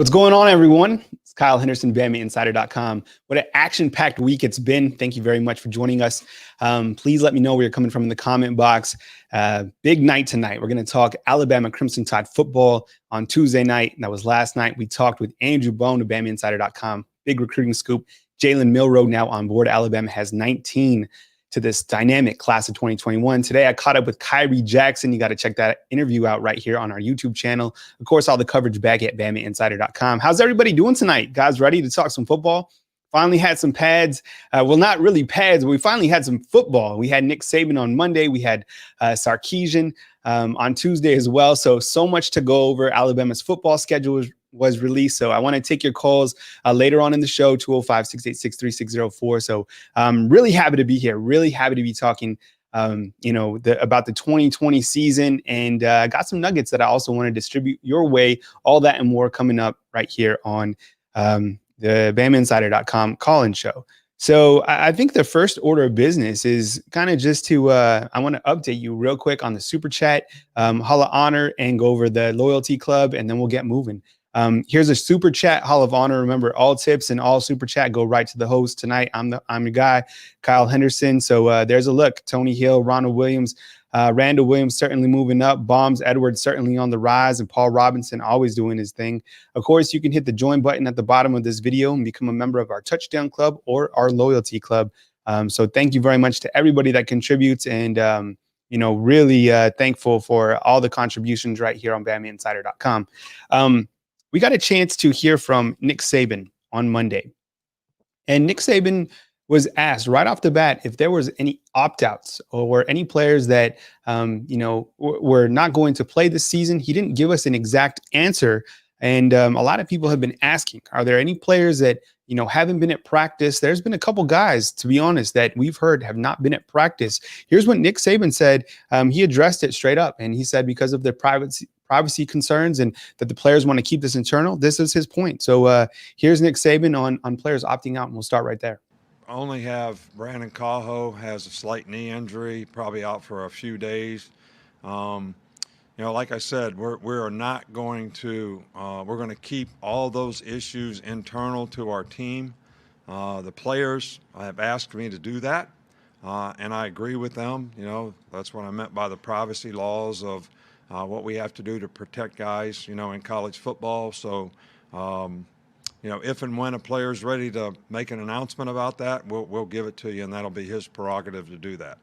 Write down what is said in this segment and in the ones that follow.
What's going on, everyone? It's Kyle Henderson, BamaInsider.com. What an action-packed week it's been. Thank you very much for joining us. Please let me know where you're coming from in the comment box. Big night tonight. We're going to talk Alabama Crimson Tide football on Tuesday night. That was last night. We talked with Andrew Bone of BamaInsider.com. Big recruiting scoop. Jalen Milroe now on board. Alabama has 19 to this dynamic class of 2021. Today, I caught up with Kyrie Jackson. You got to check that interview out right here on our YouTube channel. Of course, all the coverage back at BamaInsider.com. How's everybody doing tonight? Guys, ready to talk some football? Finally had some pads. Well, not really pads, but we finally had some football. We had Nick Saban on Monday. We had Sarkisian on Tuesday as well. So much to go over. Alabama's football schedule was released. So I want to take your calls later on in the show, 205-686-3604. So I'm really happy to be here, really happy to be talking, about the 2020 season, and got some nuggets that I also want to distribute your way. All that and more coming up right here on the BamaInsider.com call-in show. So I think the first order of business is kind of just to, I want to update you real quick on the Super Chat, Hall of Honor, and go over the Loyalty Club, and then we'll get moving. Here's a Super Chat Hall of Honor. Remember, all tips and all Super Chat go right to the host tonight. I'm your guy, Kyle Henderson. So there's a look. Tony Hill, Ronald Williams, Randall Williams certainly moving up. Bombs Edwards certainly on the rise, and Paul Robinson always doing his thing. Of course, you can hit the join button at the bottom of this video and become a member of our Touchdown Club or our Loyalty Club. So thank you very much to everybody that contributes, and really thankful for all the contributions right here on BamaInsider.com. We got a chance to hear from Nick Saban on Monday. And Nick Saban was asked right off the bat if there was any opt-outs or any players that, were not going to play this season. He didn't give us an exact answer. And a lot of people have been asking, are there any players that, haven't been at practice? There's been a couple guys, to be honest, that we've heard have not been at practice. Here's what Nick Saban said. He addressed it straight up. And he said because of their privacy concerns and that the players want to keep this internal, this is his point. So here's Nick Saban on players opting out, and we'll start right there. Only have Brandon Cajo has a slight knee injury, probably out for a few days. Like I said, we're not going to we're going to keep all those issues internal to our team. The players have asked me to do that, and I agree with them. That's what I meant by the privacy laws of what we have to do to protect guys, in college football. So, if and when a player's ready to make an announcement about that, we'll give it to you, and that'll be his prerogative to do that.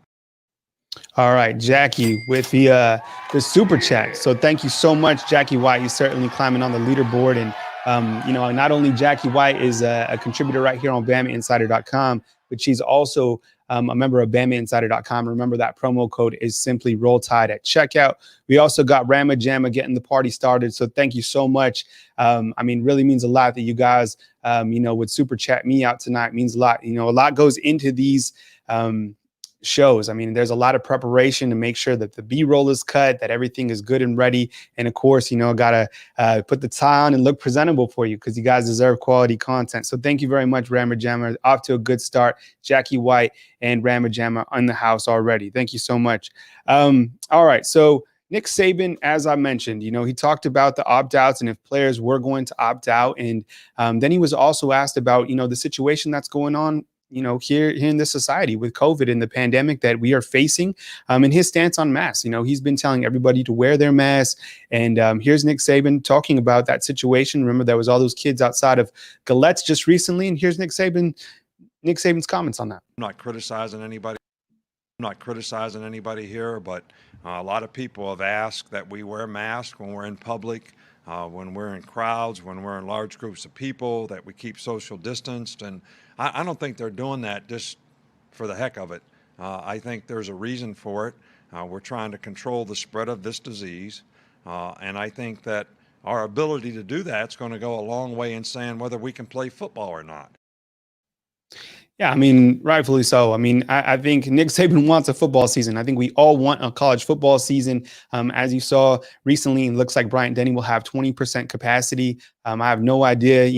All right, Jackie with the Super Chat. So thank you so much, Jackie White. You're certainly climbing on the leaderboard. And, not only Jackie White is a contributor right here on BamaInsider.com, but she's also a member of BamaInsider.com. Remember, that promo code is simply Roll Tide at checkout. We also got Rama Jamma getting the party started. So thank you so much. Really means a lot that you guys, would Super Chat me out tonight. Means a lot. A lot goes into these shows. There's a lot of preparation to make sure that the B-roll is cut, that everything is good and ready. And of course, gotta put the tie on and look presentable for you, because you guys deserve quality content. So thank you very much, Rama Jamma. Off to a good start. Jackie White and Rama Jamma in the house already. Thank you so much. All right. So Nick Saban, as I mentioned, he talked about the opt-outs and if players were going to opt out. And then he was also asked about, the situation that's going on here in this society with COVID and the pandemic that we are facing, and his stance on masks. He's been telling everybody to wear their masks. And here's Nick Saban talking about that situation. Remember, there was all those kids outside of Galette's just recently. And here's Nick Saban's comments on that. I'm not criticizing anybody here, but a lot of people have asked that we wear masks when we're in public, when we're in crowds, when we're in large groups of people, that we keep social distanced. And I don't think they're doing that just for the heck of it. I think there's a reason for it. We're trying to control the spread of this disease. And I think that our ability to do that is going to go a long way in saying whether we can play football or not. Yeah, rightfully so. I think Nick Saban wants a football season. I think we all want a college football season. As you saw recently, it looks like Bryant-Denny will have 20% capacity. I have no idea,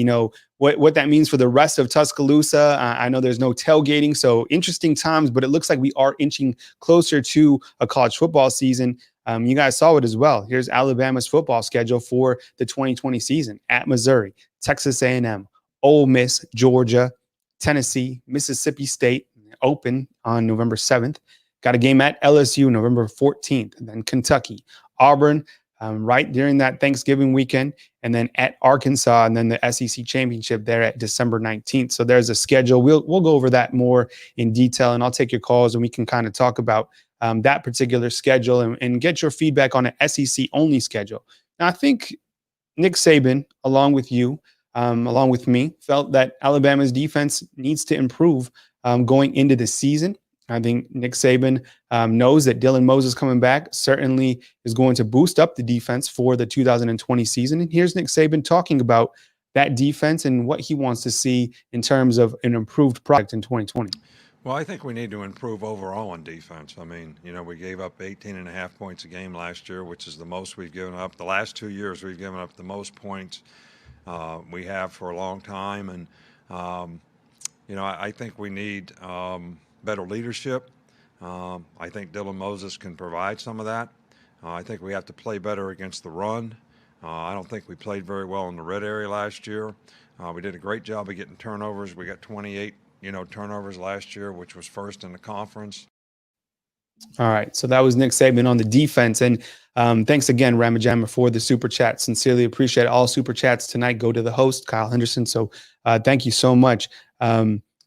what that means for the rest of Tuscaloosa. I know there's no tailgating, so interesting times, but it looks like we are inching closer to a college football season. You guys saw it as well. Here's Alabama's football schedule for the 2020 season: at Missouri, Texas A&M, Ole Miss, Georgia, Tennessee, Mississippi State, open on November 7th. Got a game at LSU November 14th, and then Kentucky, Auburn, right during that Thanksgiving weekend, and then at Arkansas, and then the SEC championship there at December 19th. So there's a schedule. We'll go over that more in detail, and I'll take your calls and we can kind of talk about that particular schedule and get your feedback on an SEC only schedule. Now, I think Nick Saban, along with you, along with me, felt that Alabama's defense needs to improve going into the season. I think Nick Saban knows that Dylan Moses coming back certainly is going to boost up the defense for the 2020 season. And here's Nick Saban talking about that defense and what he wants to see in terms of an improved product in 2020. Well, I think we need to improve overall on defense. I mean, we gave up 18.5 points a game last year, which is the most we've given up. The last 2 years, we've given up the most points we have for a long time. And, I think we need better leadership. I think Dylan Moses can provide some of that. I think we have to play better against the run. I don't think we played very well in the red area last year. We did a great job of getting turnovers. We got 28 turnovers last year, which was first in the conference. All right. So that was Nick Saban on the defense. And thanks again, Ramajammer, for the super chat. Sincerely appreciate it. All super chats tonight go to the host, Kyle Henderson. So thank you so much.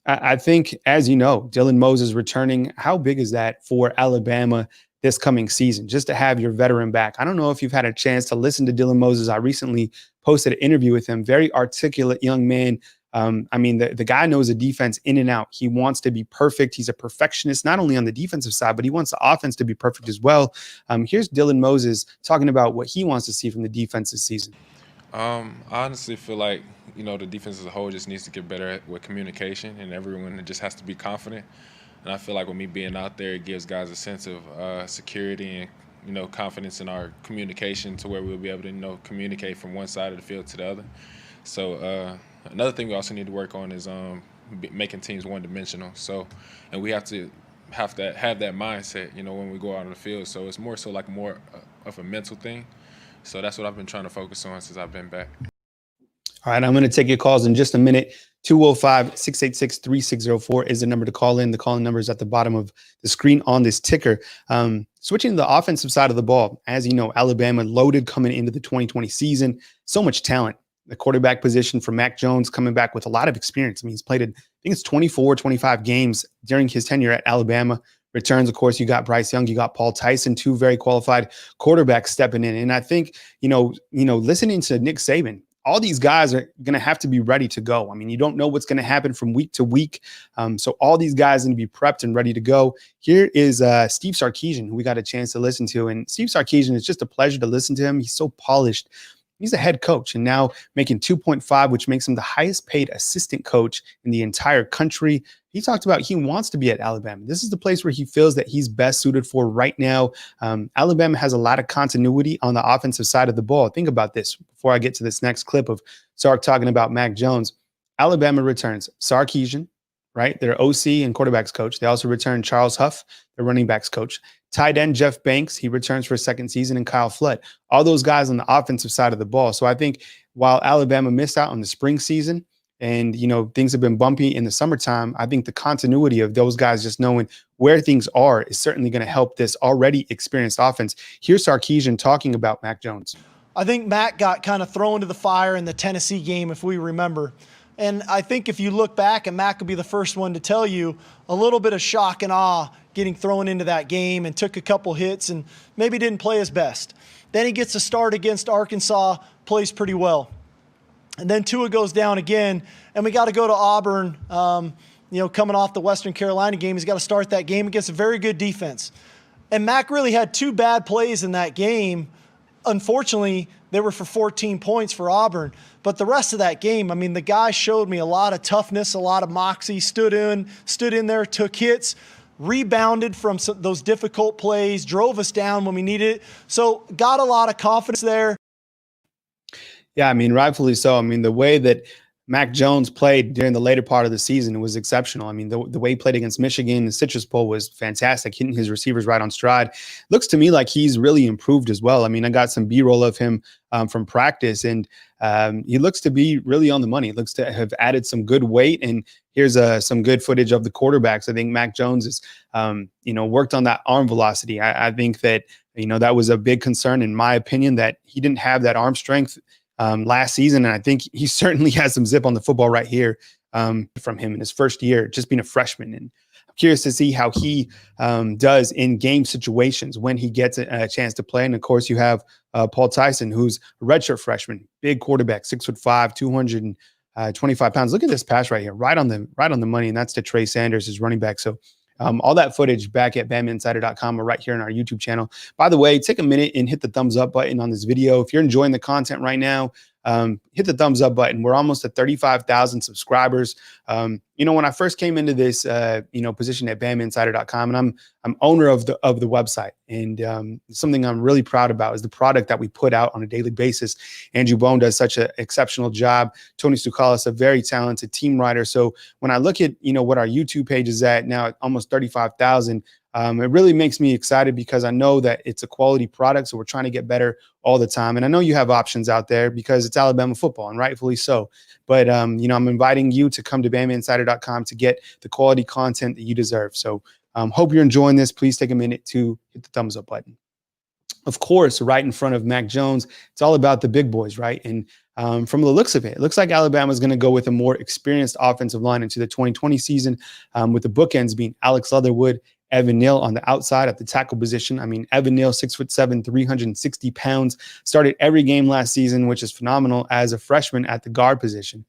I think, as you know, Dylan Moses returning, how big is that for Alabama this coming season, just to have your veteran back? I don't know if you've had a chance to listen to Dylan Moses. I recently posted an interview with him. Very articulate young man. The guy knows the defense in and out. He wants to be perfect. He's a perfectionist, not only on the defensive side, but he wants the offense to be perfect as well. Here's Dylan Moses talking about what he wants to see from the defense this season. I honestly feel like, the defense as a whole just needs to get better with communication, and everyone just has to be confident. And I feel like with me being out there, it gives guys a sense of security and, confidence in our communication to where we'll be able to, communicate from one side of the field to the other. So another thing we also need to work on is making teams one-dimensional. So, and we have to have that mindset, when we go out on the field. So it's more of a mental thing. So that's what I've been trying to focus on since I've been back. All right, I'm going to take your calls in just a minute. 205-686-3604 is the number to call in. The calling number is at the bottom of the screen on this ticker. Switching to the offensive side of the ball, as you know, Alabama loaded coming into the 2020 season. So much talent. The quarterback position for Mac Jones coming back with a lot of experience. I mean, he's played, I think it's 24, 25 games during his tenure at Alabama. Returns, of course, you got Bryce Young, you got Paul Tyson, two very qualified quarterbacks stepping in. And I think, listening to Nick Saban, all these guys are going to have to be ready to go. I mean, you don't know what's going to happen from week to week. So all these guys are going to be prepped and ready to go. Here is Steve Sarkisian, who we got a chance to listen to. And Steve Sarkisian, it's just a pleasure to listen to him. He's so polished. He's a head coach and now making 2.5, which makes him the highest paid assistant coach in the entire country. He talked about he wants to be at Alabama. This is the place where he feels that he's best suited for right now. Alabama has a lot of continuity on the offensive side of the ball. Think about this before I get to this next clip of Sark talking about Mac Jones. Alabama returns Sarkisian, right? Their OC and quarterbacks coach. They also return Charles Huff, their running backs coach. Tight end Jeff Banks, he returns for a second season, and Kyle Flood. All those guys on the offensive side of the ball. So I think while Alabama missed out on the spring season and, things have been bumpy in the summertime, I think the continuity of those guys just knowing where things are is certainly going to help this already experienced offense. Here's Sarkisian talking about Mac Jones. I think Mac got kind of thrown to the fire in the Tennessee game, if we remember. And I think if you look back, and Mac will be the first one to tell you, a little bit of shock and awe getting thrown into that game and took a couple hits and maybe didn't play his best. Then he gets a start against Arkansas, plays pretty well. And then Tua goes down again, and we got to go to Auburn, coming off the Western Carolina game. He's got to start that game against a very good defense. And Mac really had two bad plays in that game. Unfortunately, they were for 14 points for Auburn. But the rest of that game, the guy showed me a lot of toughness, a lot of moxie, stood in there, took hits, rebounded from those difficult plays, drove us down when we needed it. So got a lot of confidence there. Yeah, rightfully so. The way that Mac Jones played during the later part of the season was exceptional. I mean, the way he played against Michigan, the Citrus Bowl was fantastic, hitting his receivers right on stride. Looks to me like he's really improved as well. I mean, I got some B-roll of him from practice, and he looks to be really on the money. He looks to have added some good weight, and here's some good footage of the quarterbacks. I think Mac Jones has, worked on that arm velocity. I think that, that was a big concern in my opinion, that he didn't have that arm strength last season. And I think he certainly has some zip on the football right here from him in his first year, just being a freshman. And I'm curious to see how he does in game situations when he gets a chance to play. And of course, you have Paul Tyson, who's a redshirt freshman, big quarterback, 6'5", 225 pounds. Look at this pass right here, right on the money. And that's to Trey Sanders, his running back. So all that footage back at BamaInsider.com or right here on our YouTube channel. By the way, take a minute and hit the thumbs up button on this video. If you're enjoying the content right now, hit the thumbs up button. We're almost at 35,000 subscribers. When I first came into this, position at BamaInsider.com, and I'm owner of the website, and something I'm really proud about is the product that we put out on a daily basis. Andrew Bone does such an exceptional job. Tony Stukalis, a very talented team writer. So when I look at what our YouTube page is at now, at almost 35,000. It really makes me excited because I know that it's a quality product. So we're trying to get better all the time. And I know you have options out there because it's Alabama football, and rightfully so. But, I'm inviting you to come to BamaInsider.com to get the quality content that you deserve. So hope you're enjoying this. Please take a minute to hit the thumbs up button. Of course, right in front of Mac Jones, it's all about the big boys, right? And from the looks of it, it looks like Alabama is going to go with a more experienced offensive line into the 2020 season, with the bookends being Alex Leatherwood, Evan Neal on the outside at the tackle position. I mean, Evan Neal, 6'7", 360 pounds, started every game last season, which is phenomenal as a freshman at the guard position.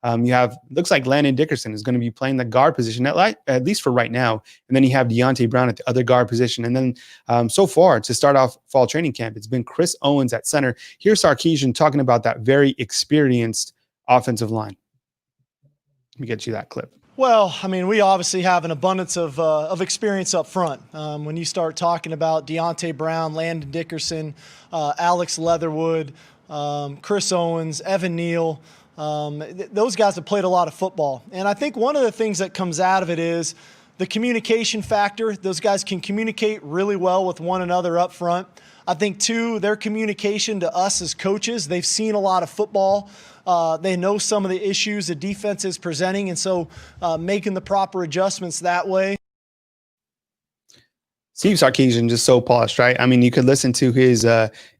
Looks like Landon Dickerson is going to be playing the guard position at least for right now. And then you have Deontay Brown at the other guard position. And then so far to start off fall training camp, it's been Chris Owens at center. Here's Sarkisian talking about that very experienced offensive line. Let me get you that clip. Well, I mean, we obviously have an abundance of experience up front. When you start talking about Deontay Brown, Landon Dickerson, Alex Leatherwood, Chris Owens, Evan Neal, those guys have played a lot of football. And I think one of the things that comes out of it is the communication factor. Those guys can communicate really well with one another up front. I think, too, their communication to us as coaches, they've seen a lot of football. They know some of the issues the defense is presenting, and so making the proper adjustments that way. Steve Sarkisian, just so polished, right? I mean, you could listen to his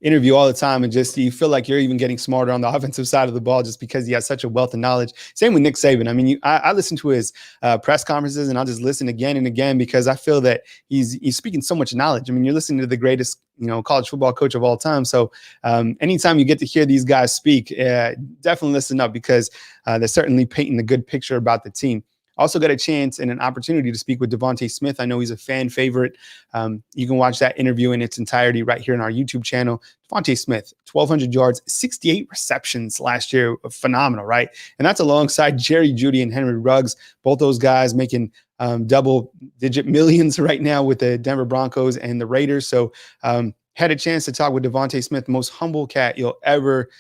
interview all the time and just you feel like you're even getting smarter on the offensive side of the ball just because he has such a wealth of knowledge. Same with Nick Saban. I mean, I listen to his press conferences and I'll just listen again and again because I feel that he's speaking so much knowledge. I mean, you're listening to the greatest college football coach of all time. So anytime you get to hear these guys speak, definitely listen up because they're certainly painting a good picture about the team. Also got a chance and an opportunity to speak with Devontae Smith. I know he's a fan favorite. You can watch that interview in its entirety right here on our YouTube channel. Devontae Smith, 1,200 yards, 68 receptions last year. Phenomenal, right? And that's alongside Jerry Jeudy and Henry Ruggs. Both those guys making double-digit millions right now with the Denver Broncos and the Raiders. So had a chance to talk with Devontae Smith, the most humble cat you'll ever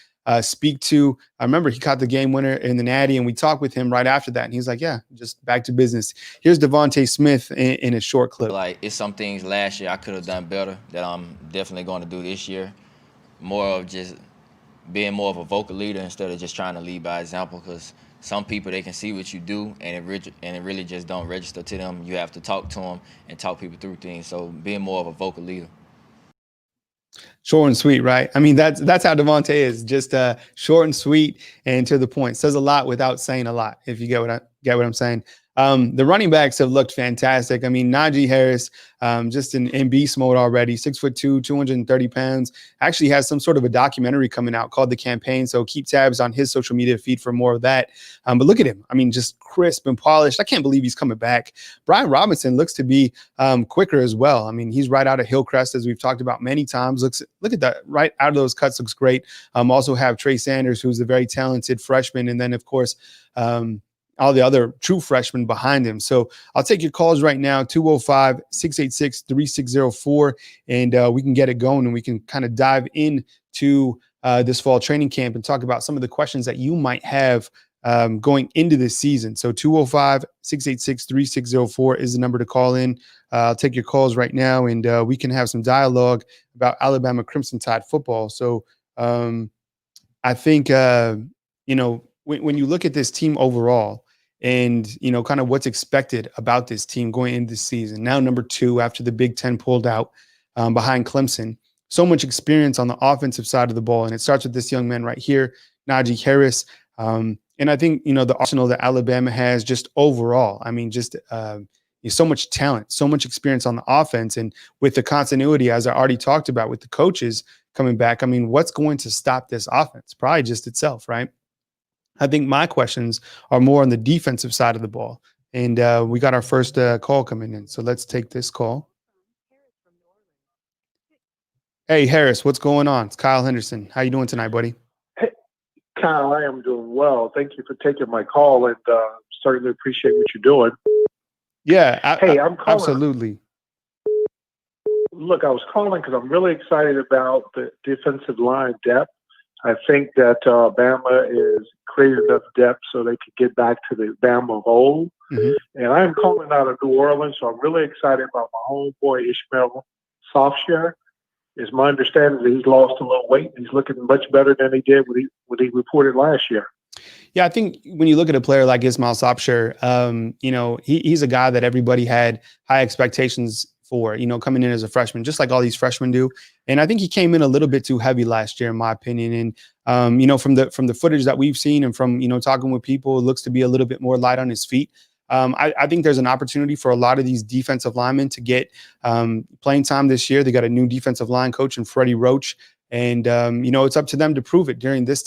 speak to. I remember he caught the game winner in the Natty, and we talked with him right after that. And he's like, yeah, just back to business. Here's Devontae Smith in a short clip. Like, it's some things last year I could have done better that I'm definitely going to do this year. More of just being more of a vocal leader instead of just trying to lead by example, because some people, they can see what you do, and it really just don't register to them. You have to talk to them and talk people through things. So being more of a vocal leader. Short and sweet, right? I mean, that's how Devontae is, just short and sweet and to the point. Says a lot without saying a lot, if you get what I'm saying. The running backs have looked fantastic. I mean, Najee Harris, just in beast mode already, 6'2", 230 pounds, actually has some sort of a documentary coming out called The Campaign. So keep tabs on his social media feed for more of that. But look at him. I mean, just crisp and polished. I can't believe he's coming back. Brian Robinson looks to be quicker as well. I mean, he's right out of Hillcrest, as we've talked about many times. Look at that. Right out of those cuts looks great. Also have Trey Sanders, who's a very talented freshman. And then, of course, all the other true freshmen behind him. So I'll take your calls right now, 205-686-3604, and we can get it going and we can kind of dive into this fall training camp and talk about some of the questions that you might have going into this season. So 205-686-3604 is the number to call in. I'll take your calls right now, and we can have some dialogue about Alabama Crimson Tide football. So I think, when you look at this team overall and, kind of what's expected about this team going into the season, now number 2 after the Big Ten pulled out behind Clemson, so much experience on the offensive side of the ball. And it starts with this young man right here, Najee Harris. And I think, the arsenal that Alabama has just overall, I mean, just so much talent, so much experience on the offense. And with the continuity, as I already talked about, with the coaches coming back, I mean, what's going to stop this offense? Probably just itself, right? I think my questions are more on the defensive side of the ball. And we got our first call coming in. So let's take this call. Hey, Harris, what's going on? It's Kyle Henderson. How you doing tonight, buddy? Hey, Kyle, I am doing well. Thank you for taking my call, and certainly appreciate what you're doing. Yeah, I'm calling. Absolutely. Look, I was calling because I'm really excited about the defensive line depth. I think that Bama is creating enough depth so they could get back to the Bama of old. Mm-hmm. And I'm calling out of New Orleans, so I'm really excited about my homeboy Ishmael Softshare. It's my understanding that he's lost a little weight. He's looking much better than he did when he reported last year. Yeah, I think when you look at a player like Ismail Sopsher, he's a guy that everybody had high expectations for, coming in as a freshman, just like all these freshmen do. And I think he came in a little bit too heavy last year, in my opinion. And, from the footage that we've seen and from, talking with people, it looks to be a little bit more light on his feet. I think there's an opportunity for a lot of these defensive linemen to get playing time this year. They got a new defensive line coach in Freddie Roach. And, it's up to them to prove it during this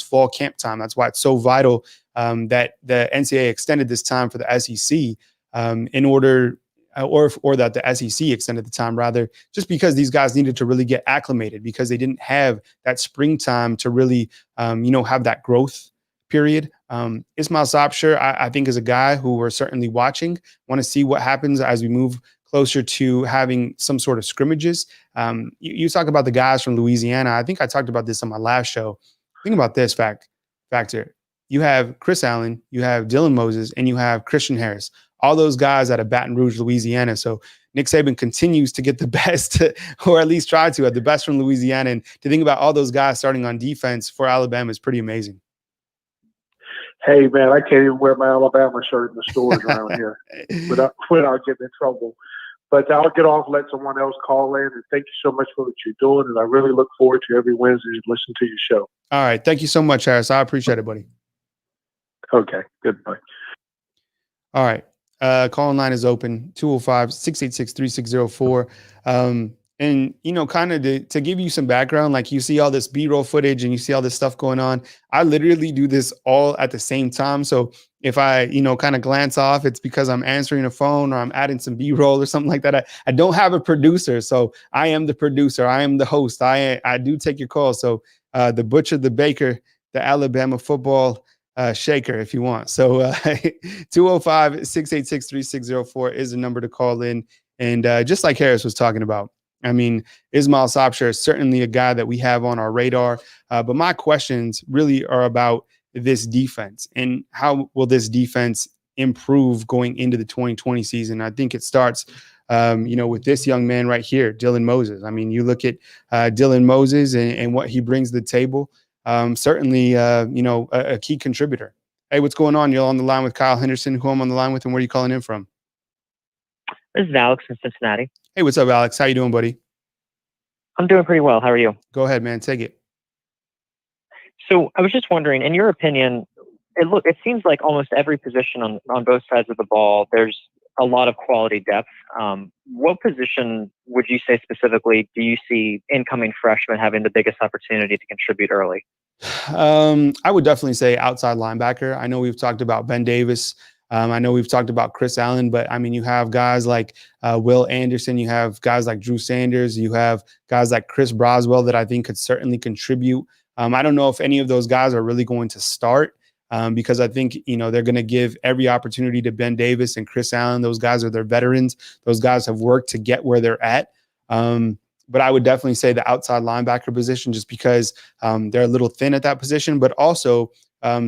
fall camp time. That's why it's so vital that the NCAA extended this time for the SEC in order or that the SEC extended the time, rather, just because these guys needed to really get acclimated because they didn't have that springtime to really, have that growth period. Ismail Sopsher, I think, is a guy who we're certainly watching, want to see what happens as we move closer to having some sort of scrimmages. You talk about the guys from Louisiana. I think I talked about this on my last show. Think about this factor. You have Chris Allen, you have Dylan Moses, and you have Christian Harris. All those guys out of Baton Rouge, Louisiana. So Nick Saban continues to get the best, or at least try to, at the best from Louisiana. And to think about all those guys starting on defense for Alabama is pretty amazing. Hey, man, I can't even wear my Alabama shirt in the stores around here without getting in trouble. But I'll get off, let someone else call in, and thank you so much for what you're doing. And I really look forward to every Wednesday to listen to your show. All right. Thank you so much, Harris. I appreciate it, buddy. Okay. Goodbye. All right. Call line is open, 205-686-3604. And, kind of to give you some background, like you see all this B-roll footage and you see all this stuff going on. I literally do this all at the same time. So if I, kind of glance off, it's because I'm answering a phone or I'm adding some B-roll or something like that. I don't have a producer. So I am the producer. I am the host. I do take your call. So the butcher, the baker, the Alabama football shaker, if you want. So 205-686-3604 is the number to call in. And just like Harris was talking about, I mean, Ismail Sopsher is certainly a guy that we have on our radar. But my questions really are about this defense and how will this defense improve going into the 2020 season. I think it starts, with this young man right here, Dylan Moses. I mean, you look at Dylan Moses and what he brings to the table. Certainly, a key contributor. Hey, what's going on? You're on the line with Kyle Henderson, who I'm on the line with, and where are you calling in from? This is Alex in Cincinnati. Hey, what's up, Alex? How you doing, buddy? I'm doing pretty well. How are you? Go ahead, man. Take it. So I was just wondering, in your opinion, it seems like almost every position on both sides of the ball, there's a lot of quality depth. What position would you say specifically do you see incoming freshmen having the biggest opportunity to contribute early? I would definitely say outside linebacker. I know we've talked about Ben Davis. I know we've talked about Chris Allen, but I mean, you have guys like Will Anderson, you have guys like Drew Sanders, you have guys like Chris Broswell that I think could certainly contribute. I don't know if any of those guys are really going to start because I think, they're going to give every opportunity to Ben Davis and Chris Allen. Those guys are their veterans. Those guys have worked to get where they're at. But I would definitely say the outside linebacker position, just because they're a little thin at that position, but also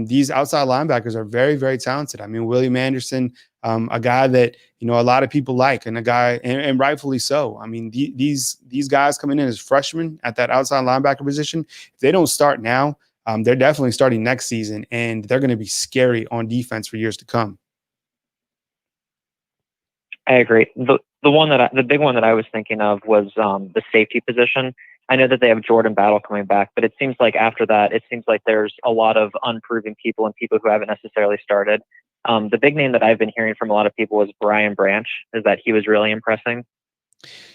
these outside linebackers are very, very talented. I mean, William Anderson, a guy that a lot of people like, and a guy, and rightfully so. I mean, these guys coming in as freshmen at that outside linebacker position, if they don't start now, they're definitely starting next season, and they're going to be scary on defense for years to come. I agree. The big one that I was thinking of was the safety position. I know that they have Jordan Battle coming back, but it seems like after that, it seems like there's a lot of unproven people and people who haven't necessarily started. The big name that I've been hearing from a lot of people was Brian Branch, is that he was really impressing.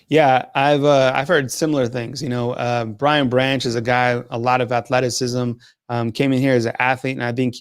Yeah, I've heard similar things. Brian Branch is a guy, a lot of athleticism, came in here as an athlete, and I think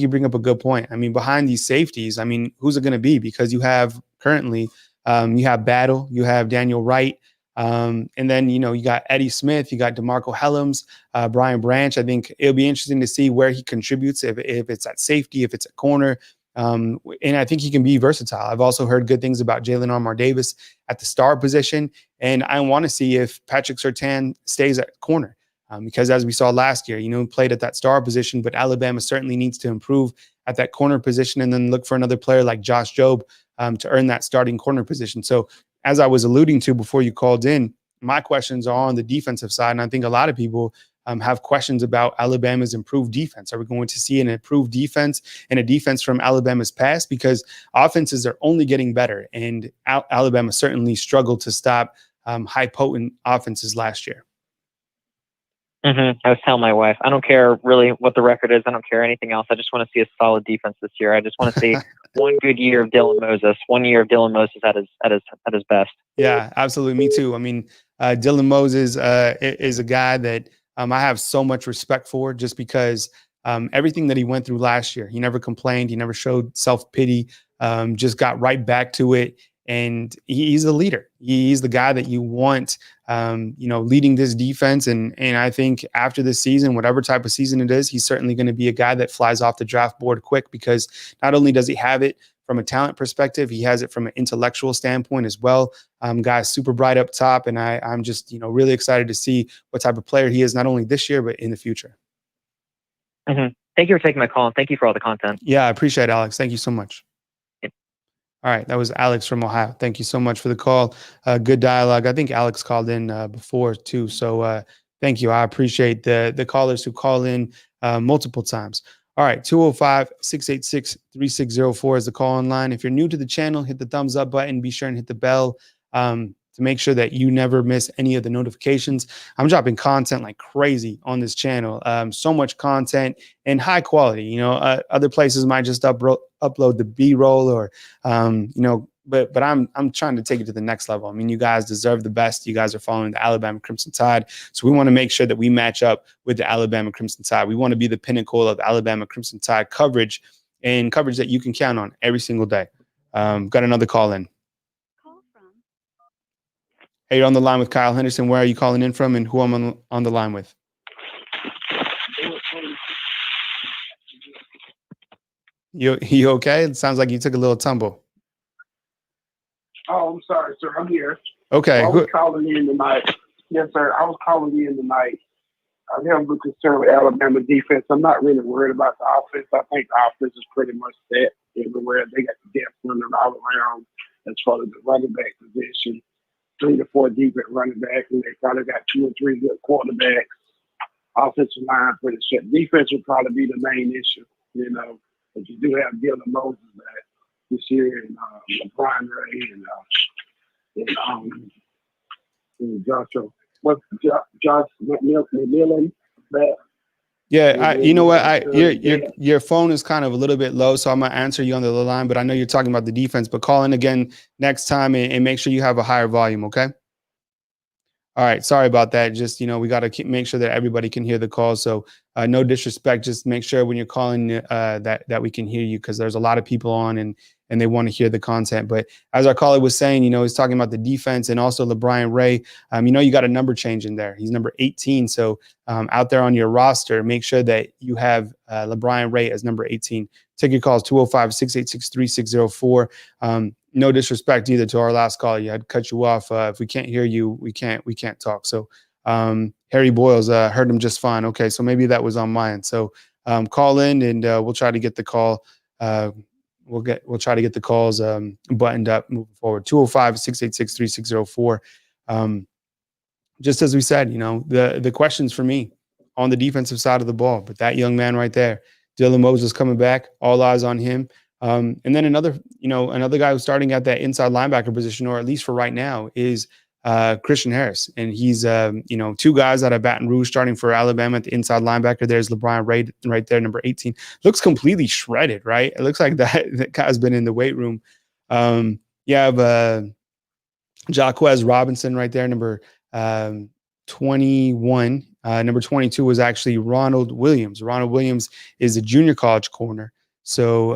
you bring up a good point. I mean, behind these safeties, I mean, who's it going to be? Because you have currently, you have Battle, you have Daniel Wright, and then you got Eddie Smith, you got DeMarco Helms, Brian Branch. I think it'll be interesting to see where he contributes, if it's at safety, if it's at corner. And I think he can be versatile. I've also heard good things about Jalen Armour-Davis at the star position, and I want to see if Patrick Surtain stays at corner. Because as we saw last year, he played at that star position, but Alabama certainly needs to improve at that corner position, and then look for another player like Josh Jobe to earn that starting corner position. So as I was alluding to before you called in, my questions are on the defensive side, and I think a lot of people have questions about Alabama's improved defense. Are we going to see an improved defense and a defense from Alabama's past? Because offenses are only getting better, and Alabama certainly struggled to stop high potent offenses last year. I was telling my wife, I don't care really what the record is. I don't care anything else. I just want to see a solid defense this year. I just want to see one good year of Dylan Moses, 1 year of Dylan Moses at his best. Yeah, absolutely. Me too. I mean, Dylan Moses is a guy that I have so much respect for, just because everything that he went through last year, he never complained. He never showed self-pity, just got right back to it. And he's a leader. He's the guy that you want, leading this defense. And I think after this season, whatever type of season it is, he's certainly going to be a guy that flies off the draft board quick, because not only does he have it from a talent perspective, he has it from an intellectual standpoint as well. Guy's super bright up top, and I'm just really excited to see what type of player he is, not only this year but in the future. Thank you for taking my call, and thank you for all the content. Yeah, I appreciate it, Alex. Thank you so much. Yep. All right, that was Alex from Ohio. Thank you so much for the call. Good dialogue. I think Alex called in before too, so thank you. I appreciate the callers who call in multiple times. All right, 205-686-3604 is the call online. If you're new to the channel, hit the thumbs up button. Be sure and hit the bell to make sure that you never miss any of the notifications. I'm dropping content like crazy on this channel. So much content and high quality. Other places might just upload the B-roll or, but I'm trying to take it to the next level. I mean, you guys deserve the best. You guys are following the Alabama Crimson Tide. So we want to make sure that we match up with the Alabama Crimson Tide. We want to be the pinnacle of Alabama Crimson Tide coverage, and coverage that you can count on every single day. Got another call in. Hey, you're on the line with Kyle Henderson. Where are you calling in from, and who I'm on the line with? You okay? It sounds like you took a little tumble. Oh, I'm sorry, sir. I'm here. Okay. I was calling in tonight. Yes, sir. I was calling in tonight. I'm a little concerned with Alabama defense. I'm not really worried about the offense. I think the offense is pretty much set everywhere. They got the depth running all around as far as the running back position. 3 to 4 deep at running back, and they probably got 2 or 3 good quarterbacks. Offensive line pretty set. Defense will probably be the main issue, but you do have Dylan Moses back this year, and Brian Ray, and Joshua. What's Josh McMillan back? Yeah, you know what? Your phone is kind of a little bit low, so I'm gonna answer you on the line. But I know you're talking about the defense. But call in again next time and make sure you have a higher volume. Okay. All right. Sorry about that. Just we got to make sure that everybody can hear the call. So no disrespect. Just make sure when you're calling that we can hear you, because there's a lot of people on and they want to hear the content. But as our caller was saying, he's talking about the defense and also LeBron Ray. You got a number change in there. He's number 18. So out there on your roster, make sure that you have LeBron Ray as number 18. Take your calls, 205-686-3604. No disrespect either to our last call. You had to cut you off. If we can't hear you, we can't talk. So Harry Boyles heard him just fine. Okay, so maybe that was on mine. So call in, and we'll try to get the call. We'll try to get the calls buttoned up moving forward. 205-686-3604. Just as we said, the questions for me on the defensive side of the ball, but that young man right there, Dylan Moses, coming back, all eyes on him. And then another guy who's starting at that inside linebacker position, or at least for right now, is Christian Harris. And he's, two guys out of Baton Rouge starting for Alabama at the inside linebacker. There's LeBron right there, number 18. Looks completely shredded, right? It looks like that guy's been in the weight room. You have Jaquez Robinson right there, number 21. Number 22 was actually Ronald Williams. Ronald Williams is a junior college corner. So,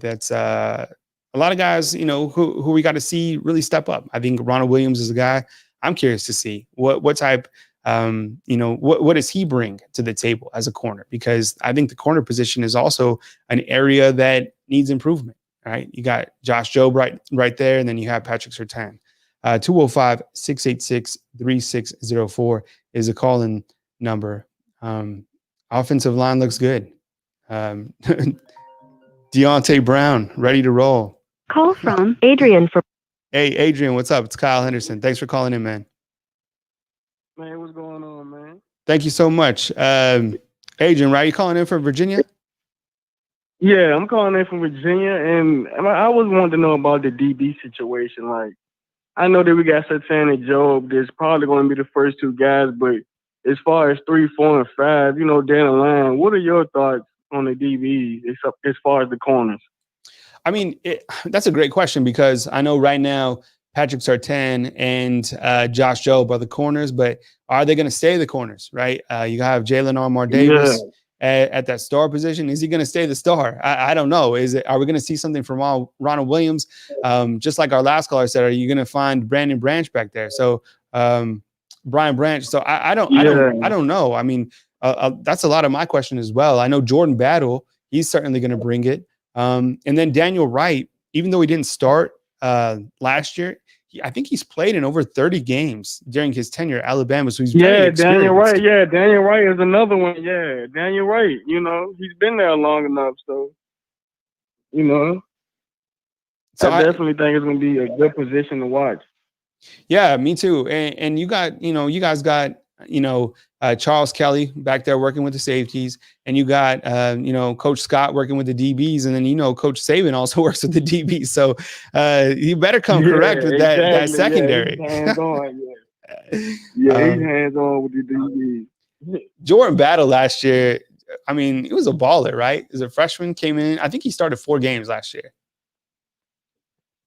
that's a lot of guys, who we got to see really step up. I think Ronald Williams is a guy I'm curious to see what type, what does he bring to the table as a corner? Because I think the corner position is also an area that needs improvement, right? You got Josh Jobe right there, and then you have Patrick Surtain. 205-686-3604 is a call-in number. Offensive line looks good. Deontay Brown, ready to roll. Call from Adrian for. Hey, Adrian, what's up? It's Kyle Henderson. Thanks for calling in, man. Man, what's going on, man? Thank you so much. Adrian, right? You calling in from Virginia? Yeah, I'm calling in from Virginia, and I always wanted to know about the DB situation. Like, I know that we got Surtain and Job. There's probably going to be the first two guys, but as far as 3, 4, and 5, down the line, what are your thoughts on the DBs as far as the corners? I mean, that's a great question, because I know right now Patrick Surtain and Josh Jobe are the corners, but are they going to stay the corners, right? You have Jalen Armour Davis at that star position. Is he going to stay the star? I don't know. Are we going to see something from Ronald Williams? Just like our last caller said, are you going to find Brandon Branch back there? So Brian Branch. So I don't know. I mean, that's a lot of my question as well. I know Jordan Battle, he's certainly going to bring it. And then Daniel Wright, even though he didn't start last year, I think he's played in over 30 games during his tenure at Alabama. So he's very experienced. Daniel Wright. Yeah, Daniel Wright is another one. Yeah, Daniel Wright. He's been there long enough. So, I definitely think it's going to be a good position to watch. Yeah, me too. And you guys got Charles Kelly back there working with the safeties, and you got Coach Scott working with the DBs, and then Coach Saban also works with the DBs. So you better come correct with that secondary. Yeah, he's hands-on. He's hands-on with the DBs. Jordan Battle last year, I mean, he was a baller, right? As a freshman, came in. I think he started 4 games last year.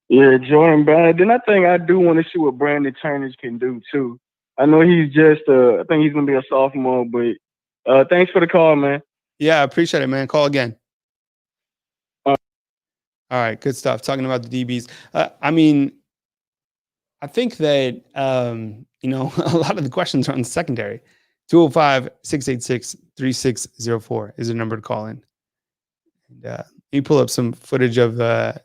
Yeah, Jordan Battle. Then I think I do want to see what Brandon Turnage can do too. I know he's just I think he's going to be a sophomore, but thanks for the call, man. Yeah, I appreciate it, man. Call again. All right, good stuff. Talking about the DBs. I mean, I think that, a lot of the questions are on the secondary. 205-686-3604 is the number to call in. And you pull up some footage of the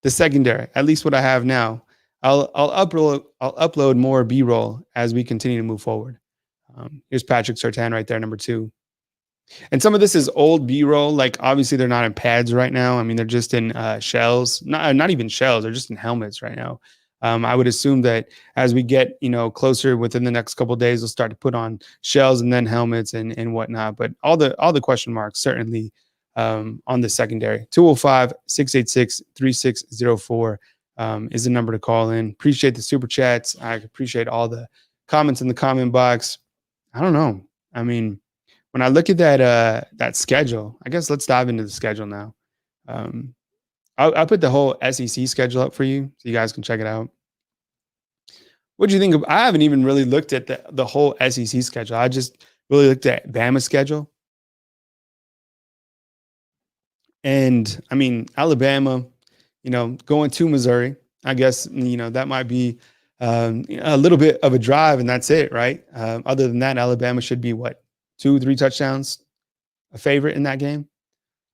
secondary, at least what I have now. I'll upload more B-roll as we continue to move forward. Here's Patrick Surtain right there, number 2. And some of this is old B-roll. Like, obviously, they're not in pads right now. I mean, they're just in shells. Not even shells. They're just in helmets right now. I would assume that as we get, closer within the next couple of days, we'll start to put on shells and then helmets and whatnot. But all the question marks certainly on the secondary. 205-686-3604. Is the number to call in. Appreciate the super chats. I appreciate all the comments in the comment box. I don't know. I mean, when I look at that schedule, I guess let's dive into the schedule now. I'll put the whole SEC schedule up for you so you guys can check it out. What do you think of? I haven't even really looked at the whole SEC schedule. I just really looked at Bama's schedule. And I mean, Alabama, going to Missouri, I guess, that might be a little bit of a drive, and that's it, right? Other than that, Alabama should be 2-3 touchdowns a favorite in that game.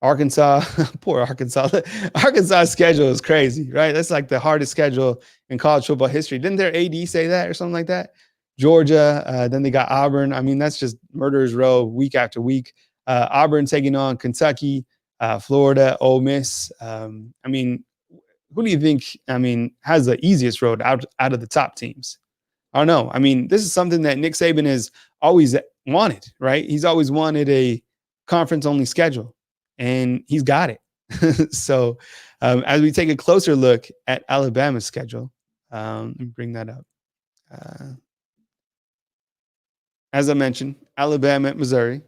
Arkansas, poor Arkansas. Arkansas' schedule is crazy, right? That's like the hardest schedule in college football history. Didn't their AD say that or something like that? Georgia. Then they got Auburn. I mean, that's just murderer's row week after week. Auburn taking on Kentucky, Florida, Ole Miss. I mean, who do you think, I mean, has the easiest road out of the top teams? I don't know. I mean, this is something that Nick Saban has always wanted, right? He's always wanted a conference-only schedule, and he's got it. So as we take a closer look at Alabama's schedule, let me bring that up. As I mentioned, Alabama at Missouri.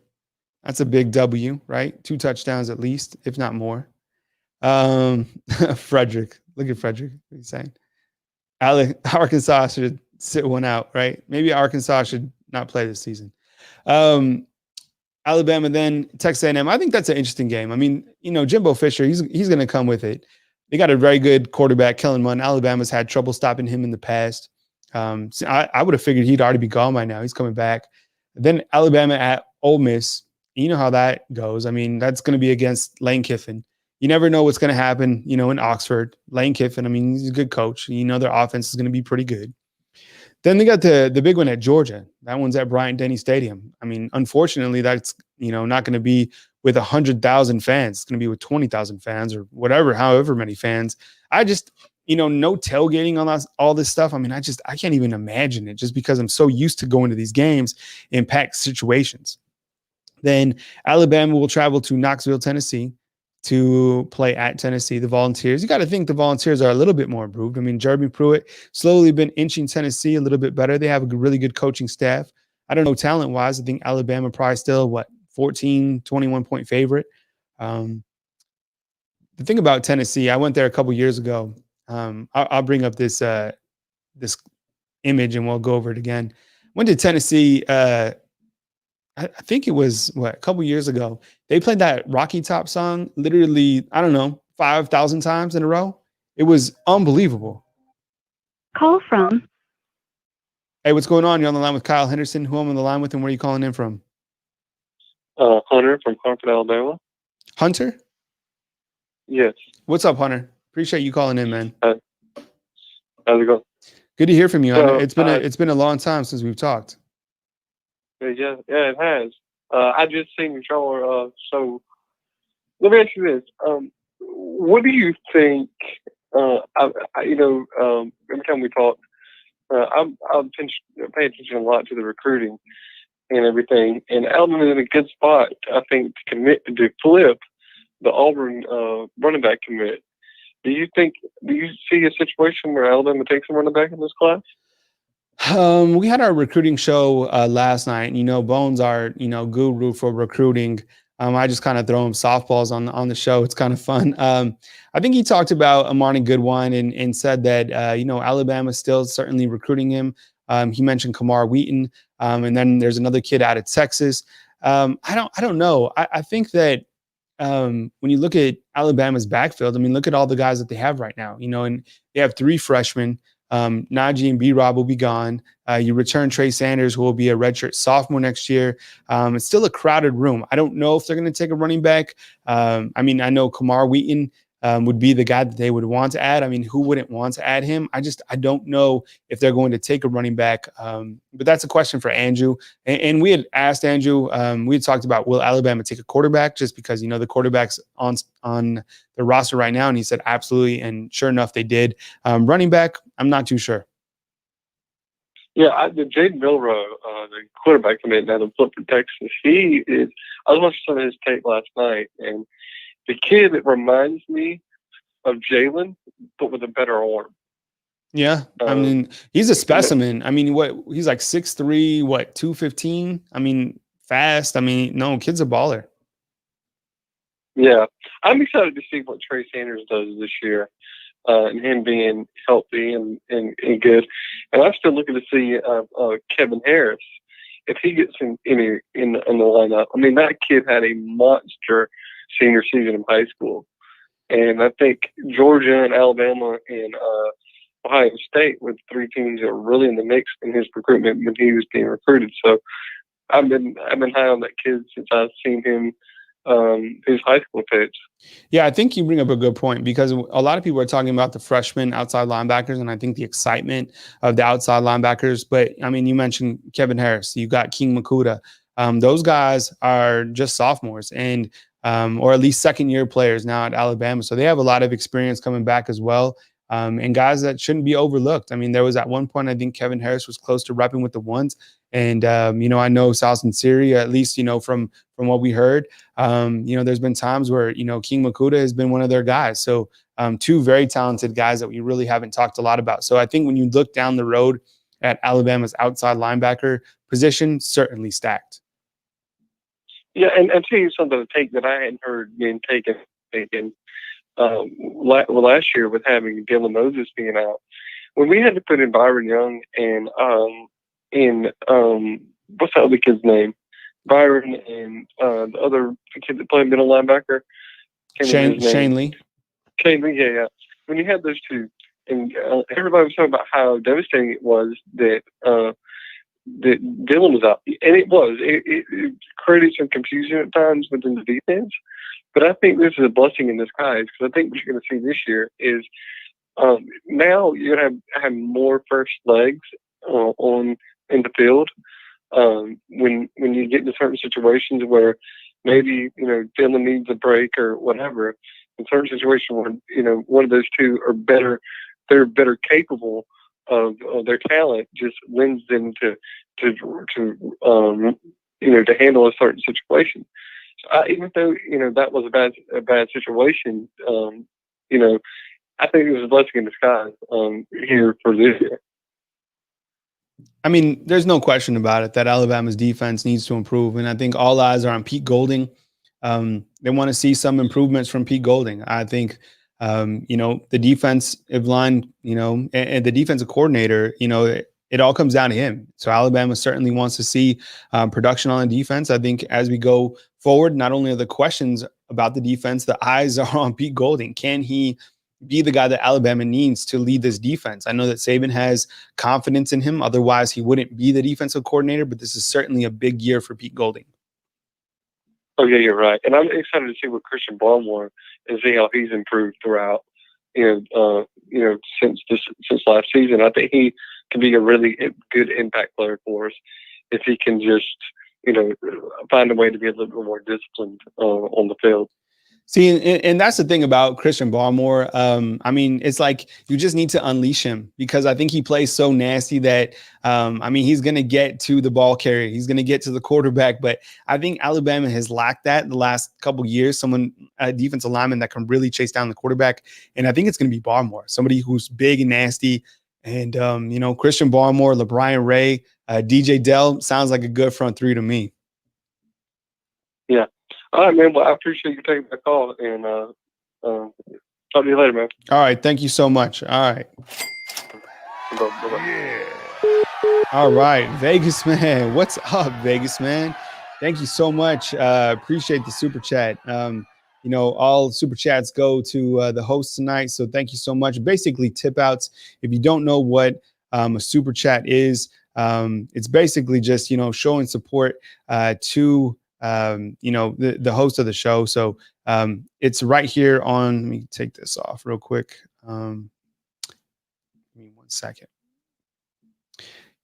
That's a big W, right? 2 touchdowns at least, if not more. Frederick, look at Frederick. What are you saying? Arkansas should sit one out, right? Maybe Arkansas should not play this season. Alabama, then Texas A&M. I think that's an interesting game. I mean, you know, Jimbo Fisher, he's going to come with it. They got a very good quarterback, Kellen Mond. Alabama's had trouble stopping him in the past. So I would have figured he'd already be gone by now. He's coming back. Then Alabama at Ole Miss. You know how that goes. I mean, that's going to be against Lane Kiffin. You never know what's going to happen, you know, in Oxford. Lane Kiffin, I mean, he's a good coach. You know, their offense is going to be pretty good. Then they got the big one at Georgia. That one's at Bryant-Denny Stadium. I mean, unfortunately, that's, you know, not going to be with 100,000 fans. It's going to be with 20,000 fans or whatever, however many fans. I just, you know, no tailgating on all this stuff. I mean, I can't even imagine it just because I'm so used to going to these games in packed situations. Then Alabama will travel to Knoxville, Tennessee to play at Tennessee, the Volunteers. You got to think the Volunteers are a little bit more improved. I mean, Jeremy Pruitt slowly been inching Tennessee a little bit better. They have a really good coaching staff. I don't know talent-wise. I think Alabama probably still, 14, 21-point favorite. The thing about Tennessee, I went there a couple years ago. I'll bring up this image and we'll go over it again. Went to Tennessee I think it was a couple years ago. They played that Rocky Top song literally, I don't know, 5,000 times in a row. It was unbelievable. Call from. Hey, what's going on? You're on the line with Kyle Henderson. Who I'm on the line with, and where are you calling in from? Hunter from Concord, Alabama. Hunter? Yes. What's up, Hunter? Appreciate you calling in, man. How's it going? Good to hear from you, Hunter. So, It's been a long time since we've talked. Yeah, it has. I just seen your trailer. So let me ask you this: what do you think? Every time we talk, I'm paying attention a lot to the recruiting and everything. And Alabama's in a good spot, I think, to flip the Auburn running back commit. Do you see a situation where Alabama takes a running back in this class? We had our recruiting show last night. You know, Bones, our guru for recruiting. I just kind of throw him softballs on the show. It's kind of fun. I think he talked about Amani Goodwine and said that Alabama's still certainly recruiting him. He mentioned Kamar Wheaton, and then there's another kid out of Texas. I don't know. I think that when you look at Alabama's backfield, I mean, look at all the guys that they have right now. You know, and they have 3 freshmen. Najee and B-Rob will be gone. You return Trey Sanders, who will be a redshirt sophomore next year. It's still a crowded room. I don't know if they're going to take a running back. I mean, I know Kamar Wheaton would be the guy that they would want to add. I mean, who wouldn't want to add him? I don't know if they're going to take a running back. But that's a question for Andrew. And we had asked Andrew, we had talked about, will Alabama take a quarterback, just because, the quarterback's on the roster right now. And he said, absolutely. And sure enough, they did. Running back, I'm not too sure. Yeah, the Jaden Milrow, the quarterback commit now to flip for Texas, I was watching some of his tape last night, and the kid that reminds me of Jalen, but with a better arm. Yeah, I mean, he's a specimen. I mean, he's like 6'3", 215? I mean, fast. I mean, no, kid's a baller. Yeah, I'm excited to see what Trey Sanders does this year, and him being healthy and good. And I'm still looking to see Kevin Harris, if he gets in the lineup. I mean, that kid had a monster senior season in high school. And I think Georgia and Alabama and Ohio State were 3 teams that were really in the mix in his recruitment when he was being recruited. So I've been high on that kid since I've seen him his high school tapes. Yeah, I think you bring up a good point because a lot of people are talking about the freshman outside linebackers, and I think the excitement of the outside linebackers. But I mean, you mentioned Kevin Harris, you got King Makuta. Those guys are just sophomores and or at least second year players now at Alabama, so they have a lot of experience coming back as well. And guys that shouldn't be overlooked. I mean, there was at one point I think Kevin Harris was close to repping with the ones, and I know Salson Siri, at least from what we heard. There's been times where, King Makuta has been one of their guys. So two very talented guys that we really haven't talked a lot about. So I think when you look down the road at Alabama's outside linebacker position, certainly stacked. Yeah, and I'll tell you something to take that I hadn't heard being taken last year with having Dylan Moses being out. When we had to put in Byron Young and what's that other kid's name? Byron and the other kid that played middle linebacker. Shane Lee. Shane Lee, yeah. When you had those two, and everybody was talking about how devastating it was that that Dylan was out, and it was. It created some confusion at times within the defense. But I think this is a blessing in disguise because I think what you're going to see this year is now you're going to have more first legs in the field. When you get into certain situations where maybe Dylan needs a break or whatever, in certain situations where one of those two are better, they're better capable of their talent, just lends them to handle a certain situation. So even though that was a bad situation, I think it was a blessing in disguise here for this year. I mean, there's no question about it that Alabama's defense needs to improve. And I think all eyes are on Pete Golding. They want to see some improvements from Pete Golding. I think, the defensive line, and the defensive coordinator, it all comes down to him. So Alabama certainly wants to see production on the defense. I think as we go forward, not only are the questions about the defense, the eyes are on Pete Golding. Can he be the guy that Alabama needs to lead this defense? I know that Saban has confidence in him. Otherwise, he wouldn't be the defensive coordinator, but this is certainly a big year for Pete Golding. Oh, yeah, you're right. And I'm excited to see what Christian Barmore and see how he's improved throughout, since last season. I think he can be a really good impact player for us if he can just, find a way to be a little bit more disciplined on the field. See, and that's the thing about Christian Barmore. I mean, it's like you just need to unleash him because I think he plays so nasty that, he's going to get to the ball carrier. He's going to get to the quarterback. But I think Alabama has lacked that the last couple of years, a defensive lineman that can really chase down the quarterback. And I think it's going to be Barmore, somebody who's big and nasty. And, Christian Barmore, LeBron Ray, DJ Dell sounds like a good front three to me. Yeah. All right, man. Well, I appreciate you taking my call, and talk to you later, man. All right. Thank you so much. All right. Bye-bye. Yeah. All right. Vegas, man. What's up, Vegas, man? Thank you so much. Appreciate the super chat. All super chats go to the host tonight. So thank you so much. Basically, tip outs. If you don't know what a super chat is, it's basically just, showing support to the host of the show. So it's right here on, let me take this off real quick. Give me 1 second.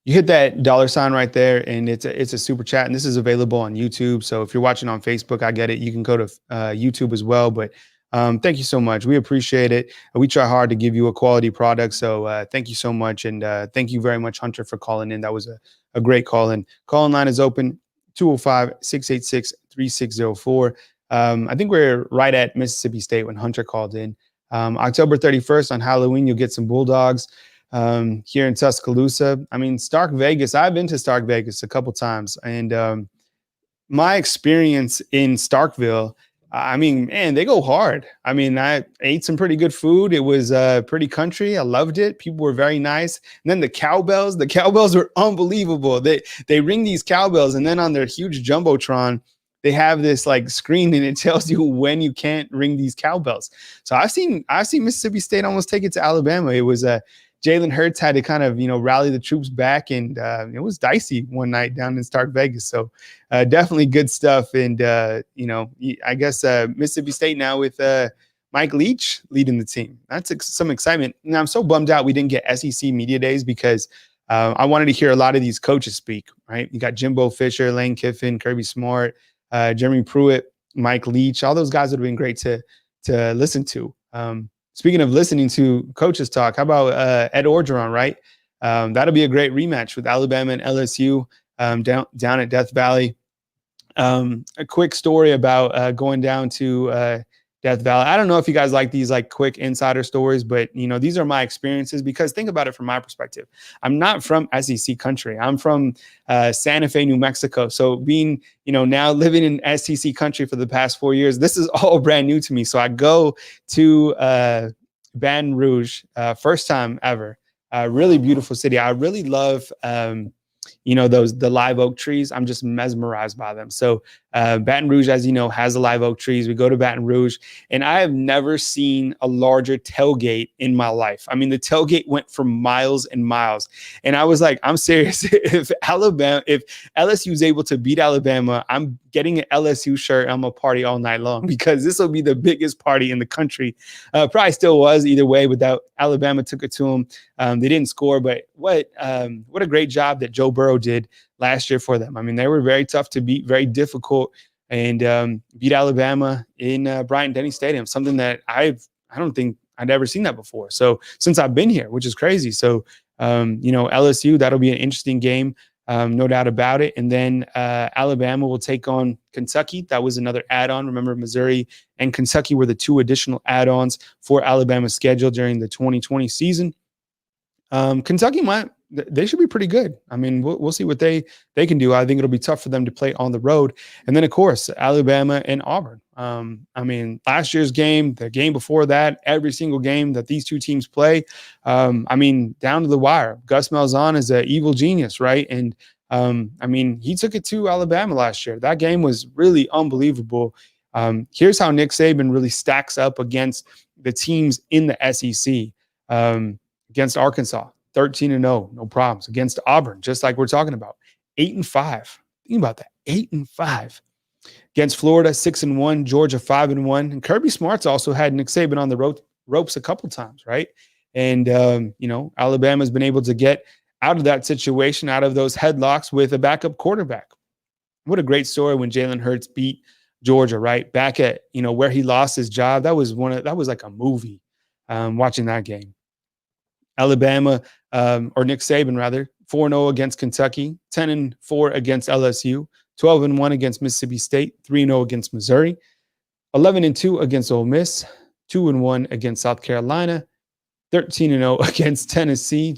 You hit that $ right there and it's a super chat, and this is available on YouTube. So if you're watching on Facebook, I get it. You can go to YouTube as well, but thank you so much. We appreciate it. We try hard to give you a quality product. So thank you so much. And thank you very much, Hunter, for calling in. That was a great call in. Call-in line is open. 205-686-3604. I think we're right at Mississippi State when Hunter called in. October 31st on Halloween, you'll get some Bulldogs here in Tuscaloosa. I mean, Stark Vegas, I've been to Stark Vegas a couple times. And my experience in Starkville, man, they go hard. I mean, I ate some pretty good food. It was pretty country. I loved it. People were very nice. And then the cowbells were unbelievable. They ring these cowbells, and then on their huge Jumbotron, they have this like screen, and it tells you when you can't ring these cowbells. So I've seen Mississippi State almost take it to Alabama. It was Jalen Hurts had to kind of, rally the troops back, and it was dicey one night down in Stark Vegas. So definitely good stuff. And, I guess Mississippi State now with Mike Leach leading the team. That's some excitement. And I'm so bummed out we didn't get SEC Media Days because I wanted to hear a lot of these coaches speak, right? You got Jimbo Fisher, Lane Kiffin, Kirby Smart, Jeremy Pruitt, Mike Leach. All those guys would have been great to listen to. Speaking of listening to coaches talk, how about Ed Orgeron, right? That'll be a great rematch with Alabama and LSU down at Death Valley. A quick story about going down to Death Valley. I don't know if you guys like these like quick insider stories, but these are my experiences, because think about it from my perspective. I'm not from SEC country. I'm from Santa Fe, New Mexico. So being, now living in SEC country for the past 4 years, this is all brand new to me. So I go to Baton Rouge, first time ever. Really beautiful city. I really love the live oak trees. I'm just mesmerized by them. So Baton Rouge, as you know, has the live oak trees. We go to Baton Rouge, and I have never seen a larger tailgate in my life. I mean, the tailgate went for miles and miles. And I was like, I'm serious. If LSU is able to beat Alabama, I'm getting an LSU shirt. I'm gonna party all night long, because this will be the biggest party in the country. Probably still was either way, but that Alabama took it to them. They didn't score, but what a great job that Joe Burrow did last year for them. I mean, they were very tough to beat, very difficult, and beat Alabama in Bryant-Denny Stadium, something that I don't think I'd ever seen that before. So since I've been here, which is crazy. So, LSU, that'll be an interesting game, no doubt about it. And then Alabama will take on Kentucky. That was another add-on. Remember, Missouri and Kentucky were the two additional add-ons for Alabama's schedule during the 2020 season. Kentucky they should be pretty good. I mean, we'll see what they can do. I think it'll be tough for them to play on the road. And then, of course, Alabama and Auburn. I mean, last year's game, the game before that, every single game that these two teams play, I mean, down to the wire. Gus Malzahn is an evil genius, right? And, I mean, he took it to Alabama last year. That game was really unbelievable. Here's how Nick Saban really stacks up against the teams in the SEC. Against Arkansas, 13-0, no problems. Against Auburn, just like we're talking about, 8-5. Think about that, 8-5. Against Florida, 6-1. Georgia, 5-1. And Kirby Smart's also had Nick Saban on the ropes a couple times, right? And Alabama's been able to get out of that situation, out of those headlocks with a backup quarterback. What a great story when Jalen Hurts beat Georgia, right? Back at where he lost his job. That was like a movie. Watching that game. Alabama, or Nick Saban rather, 4-0 against Kentucky, 10-4 against LSU, 12-1 against Mississippi State, 3-0 against Missouri, 11-2 against Ole Miss, 2-1 against South Carolina, 13-0 against Tennessee,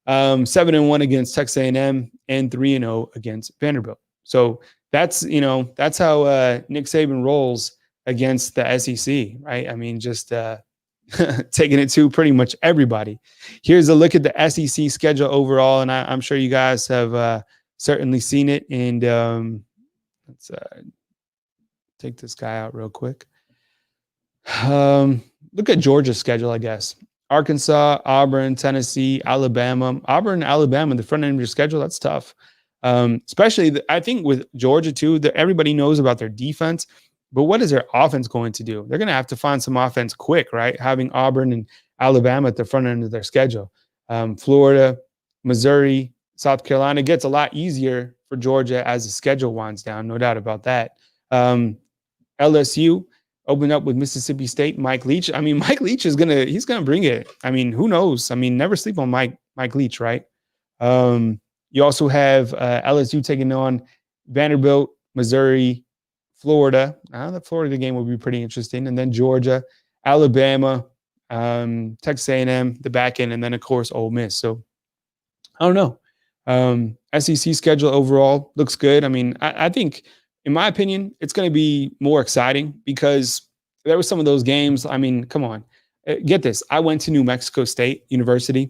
7-1 against Texas A&M, and 3-0 against Vanderbilt. So that's how Nick Saban rolls against the SEC, right? I mean, just taking it to pretty much everybody. Here's a look at the SEC schedule overall, and I'm sure you guys have certainly seen it. And let's take this guy out real quick. Look at Georgia's schedule, I guess. Arkansas, Auburn, Tennessee, Alabama. Auburn, Alabama, the front end of your schedule, that's tough. Especially, I think with Georgia too, everybody knows about their defense. But what is their offense going to do? They're going to have to find some offense quick, right? Having Auburn and Alabama at the front end of their schedule. Florida, Missouri, South Carolina gets a lot easier for Georgia as the schedule winds down, no doubt about that. LSU opened up with Mississippi State, Mike Leach. I mean, Mike Leach he's gonna bring it. I mean, who knows? I mean, never sleep on Mike Leach, right? You also have LSU taking on Vanderbilt, Missouri, Florida. The Florida game will be pretty interesting. And then Georgia, Alabama, Texas A&M, the back end, and then, of course, Ole Miss. So, I don't know. SEC schedule overall looks good. I mean, I think, in my opinion, it's going to be more exciting because there were some of those games. I mean, come on. Get this. I went to New Mexico State University,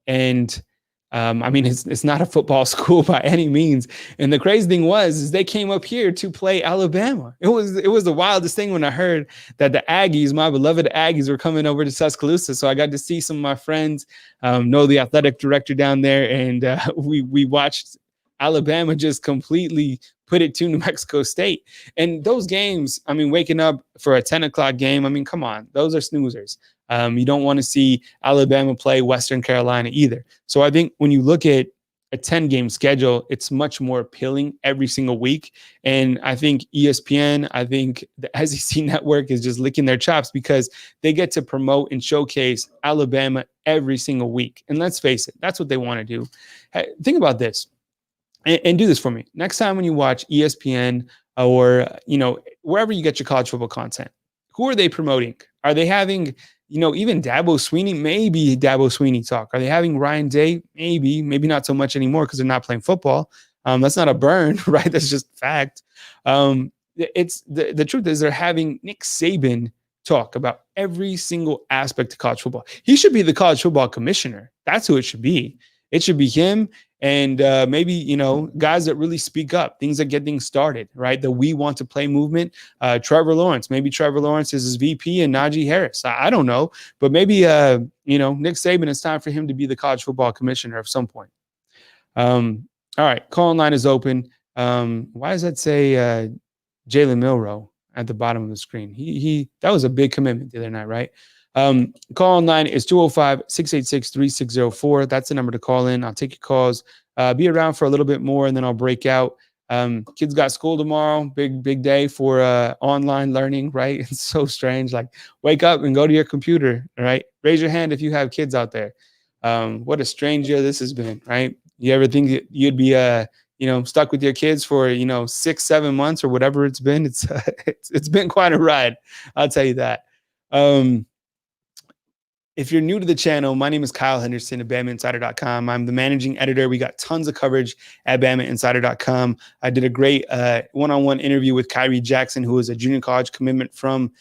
and I mean, it's not a football school by any means. And the crazy thing is they came up here to play Alabama. It was the wildest thing when I heard that the Aggies, my beloved Aggies, were coming over to Tuscaloosa. So I got to see some of my friends, know the athletic director down there, and we watched Alabama just completely put it to New Mexico State. And those games, I mean, waking up for a 10 o'clock game, I mean, come on, those are snoozers. You don't want to see Alabama play Western Carolina either. So I think when you look at a 10-game schedule, it's much more appealing every single week. And I think ESPN, I think the SEC network is just licking their chops because they get to promote and showcase Alabama every single week. And let's face it, that's what they want to do. Hey, think about this and do this for me. Next time when you watch ESPN or, wherever you get your college football content, who are they promoting? Are they having even Dabo Sweeney, maybe Dabo Sweeney talk. Are they having Ryan Day? Maybe not so much anymore because they're not playing football. That's not a burn, right? That's just fact. It's the truth is they're having Nick Saban talk about every single aspect of college football. He should be the college football commissioner. That's who it should be. It should be him and maybe, guys that really speak up, things that get things started, right? The we want to play movement. Trevor Lawrence, maybe Trevor Lawrence is his VP and Najee Harris. I don't know, but maybe, Nick Saban, it's time for him to be the college football commissioner at some point. All right. Call line is open. Why does that say Jalen Milroe at the bottom of the screen? That was a big commitment the other night, right? Call online is 205-686-3604. That's the number to call in. I'll take your calls. Be around for a little bit more, and then I'll break out. Kids got school tomorrow. Big day for online learning, right? It's so strange. Like, wake up and go to your computer, right? Raise your hand if you have kids out there. What a strange year this has been, right? You ever think that you'd be stuck with your kids for 6-7 months or whatever it's been? It's been quite a ride, I'll tell you that. If you're new to the channel, my name is Kyle Henderson at BamaInsider.com. I'm the managing editor. We got tons of coverage at BamaInsider.com. I did a great one-on-one interview with Kyrie Jackson, who is a junior college commitment from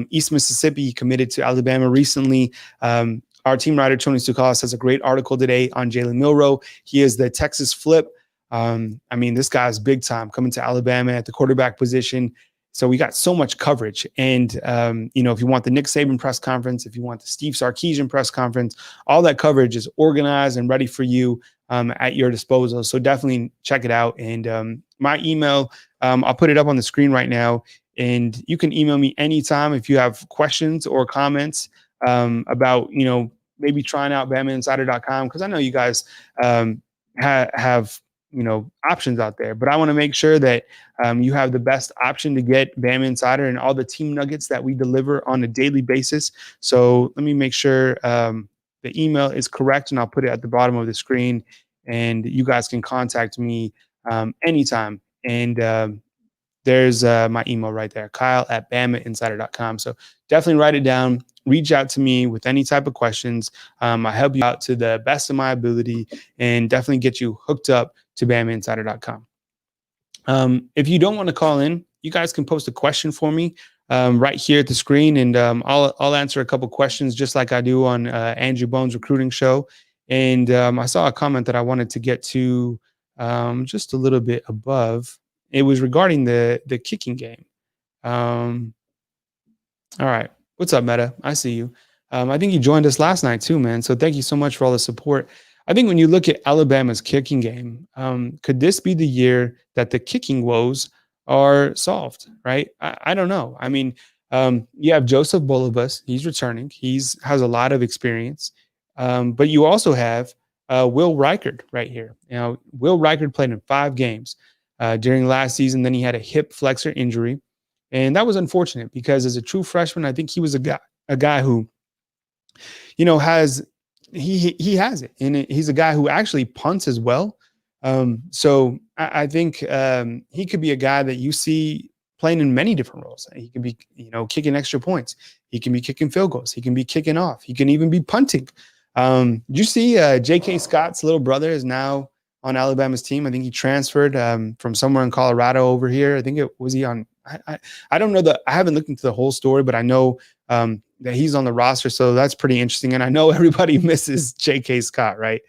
East Mississippi. He committed to Alabama recently. Our team writer, Tony Tsoukalos, has a great article today on Jalen Milroe. He is the Texas flip. This guy's big time, coming to Alabama at the quarterback position. So we got so much coverage. And, if you want the Nick Saban press conference, if you want the Steve Sarkisian press conference, all that coverage is organized and ready for you at your disposal. So definitely check it out. And my email, I'll put it up on the screen right now. And you can email me anytime if you have questions or comments about, maybe trying out BamaInsider.com, because I know you guys have options out there, but I want to make sure that you have the best option to get Bama Insider and all the team nuggets that we deliver on a daily basis. So let me make sure the email is correct, and I'll put it at the bottom of the screen, and you guys can contact me anytime. And there's my email right there, Kyle@BamaInsider.com. So definitely write it down. Reach out to me with any type of questions. I help you out to the best of my ability and definitely get you hooked up to BamaInsider.com. If you don't want to call in, you guys can post a question for me right here at the screen, and I'll answer a couple questions just like I do on Andrew Bone's recruiting show. And I saw a comment that I wanted to get to just a little bit above. It was regarding the kicking game. All right. What's up, Meta? I see you. I think you joined us last night too, man. So thank you so much for all the support. I think when you look at Alabama's kicking game, could this be the year that the kicking woes are solved, right? I don't know. I mean, you have Joseph Bolibus. He's returning. Has a lot of experience. But you also have Will Reichard right here. Will Reichard played in 5 games during last season. Then he had a hip flexor injury. And that was unfortunate because as a true freshman, I think he was a guy who, has it. And he's a guy who actually punts as well. So I think he could be a guy that you see playing in many different roles. He can be, kicking extra points. He can be kicking field goals. He can be kicking off. He can even be punting. Did you see J.K. Scott's little brother is now on Alabama's team? I think he transferred from somewhere in Colorado over here. I think he on. I don't know I haven't looked into the whole story, but I know that he's on the roster. So that's pretty interesting. And I know everybody misses J.K. Scott, right?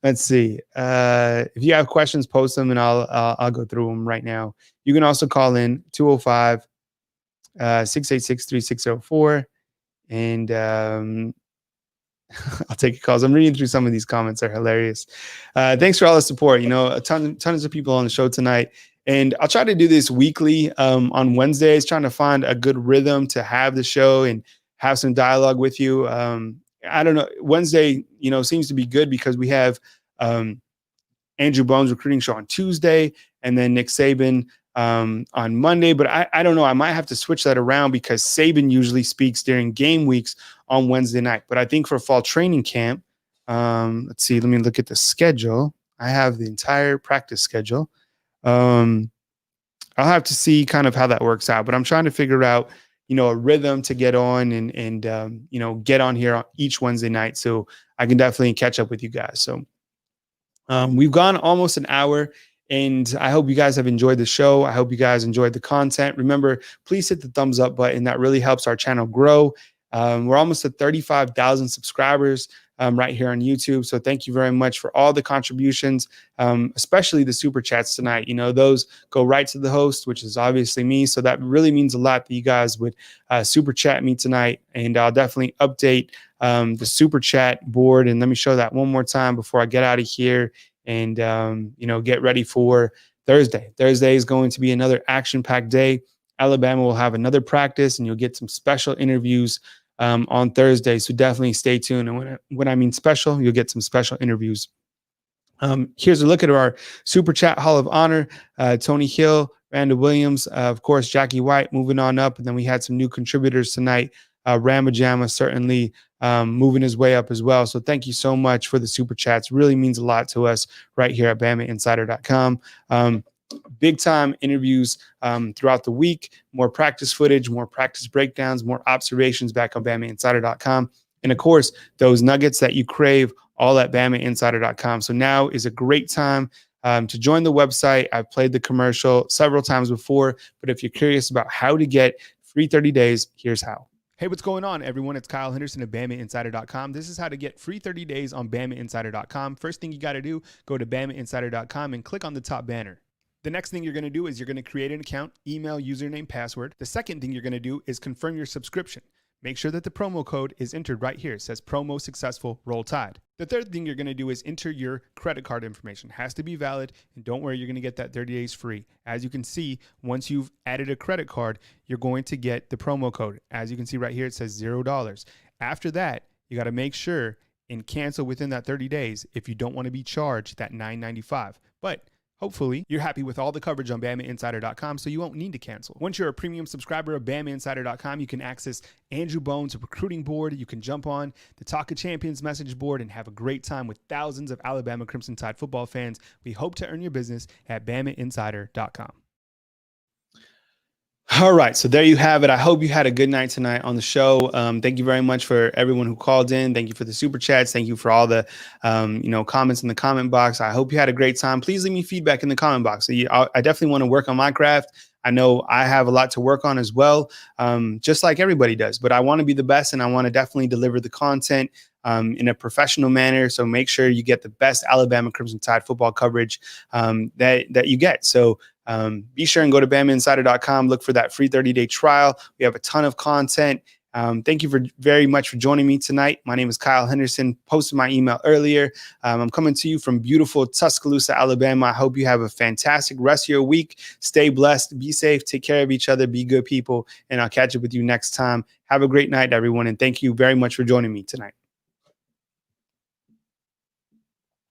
Let's see. If you have questions, post them and I'll go through them right now. You can also call in 205 686 3604. And I'll take your calls. I'm reading through some of these comments. They're hilarious. Thanks for all the support. Tons of people on the show tonight. And I'll try to do this weekly on Wednesdays, trying to find a good rhythm to have the show and have some dialogue with you. I don't know. Wednesday, seems to be good because we have Andrew Bones recruiting show on Tuesday and then Nick Saban on Monday. But I don't know. I might have to switch that around because Saban usually speaks during game weeks on Wednesday night. But I think for fall training camp, let's see. Let me look at the schedule. I have the entire practice schedule. I'll have to see kind of how that works out. But I'm trying to figure out, a rhythm to get on and get on here on each Wednesday night. So I can definitely catch up with you guys. So we've gone almost an hour. And I hope you guys have enjoyed the show. I hope you guys enjoyed the content. Remember, please hit the thumbs up button. That really helps our channel grow. We're almost at 35,000 subscribers right here on YouTube. So thank you very much for all the contributions, especially the super chats tonight. Those go right to the host, which is obviously me. So that really means a lot that you guys would super chat me tonight. And I'll definitely update the super chat board. And let me show that one more time before I get out of here. And, get ready for Thursday. Thursday is going to be another action-packed day. Alabama will have another practice, and you'll get some special interviews on Thursday. So definitely stay tuned. And when I mean special, you'll get some special interviews. Here's a look at our Super Chat Hall of Honor. Tony Hill, Randall Williams, of course, Jackie White moving on up. And then we had some new contributors tonight. Ramajama certainly moving his way up as well. So thank you so much for the super chats. Really means a lot to us right here at BamaInsider.com. Big time interviews throughout the week, more practice footage, more practice breakdowns, more observations back on BamaInsider.com. And of course, those nuggets that you crave all at BamaInsider.com. So now is a great time to join the website. I've played the commercial several times before, but if you're curious about how to get free 30 days, here's how. Hey, what's going on, everyone? It's Kyle Henderson of BamaInsider.com. This is how to get free 30 days on BamaInsider.com. First thing you got to do, go to BamaInsider.com and click on the top banner. The next thing you're going to do is you're going to create an account, email, username, password. The second thing you're going to do is confirm your subscription. Make sure that the promo code is entered right here. It says promo successful, roll tide. The third thing you're going to do is enter your credit card information. It has to be valid, and don't worry, you're going to get that 30 days free. As you can see, once you've added a credit card, you're going to get the promo code. As you can see right here, it says $0. After that, you got to make sure and cancel within that 30 days if you don't want to be charged that $9.95. But hopefully, you're happy with all the coverage on BamaInsider.com, so you won't need to cancel. Once you're a premium subscriber of BamaInsider.com, you can access Andrew Bones' recruiting board. You can jump on the Talk of Champions message board and have a great time with thousands of Alabama Crimson Tide football fans. We hope to earn your business at BamaInsider.com. All right, so there you have it. I hope you had a good night tonight on the show. Thank you very much for everyone who called in. Thank you for the super chats. Thank you for all the, comments in the comment box. I hope you had a great time. Please leave me feedback in the comment box. I definitely want to work on my craft. I know I have a lot to work on as well, just like everybody does. But I want to be the best, and I want to definitely deliver the content in a professional manner. So make sure you get the best Alabama Crimson Tide football coverage that you get. So be sure and go to BamaInsider.com. Look for that free 30-day trial. We have a ton of content. Thank you very much for joining me tonight. My name is Kyle Henderson. Posted my email earlier. I'm coming to you from beautiful Tuscaloosa, Alabama. I hope you have a fantastic rest of your week. Stay blessed. Be safe. Take care of each other. Be good people. And I'll catch up with you next time. Have a great night, everyone. And thank you very much for joining me tonight.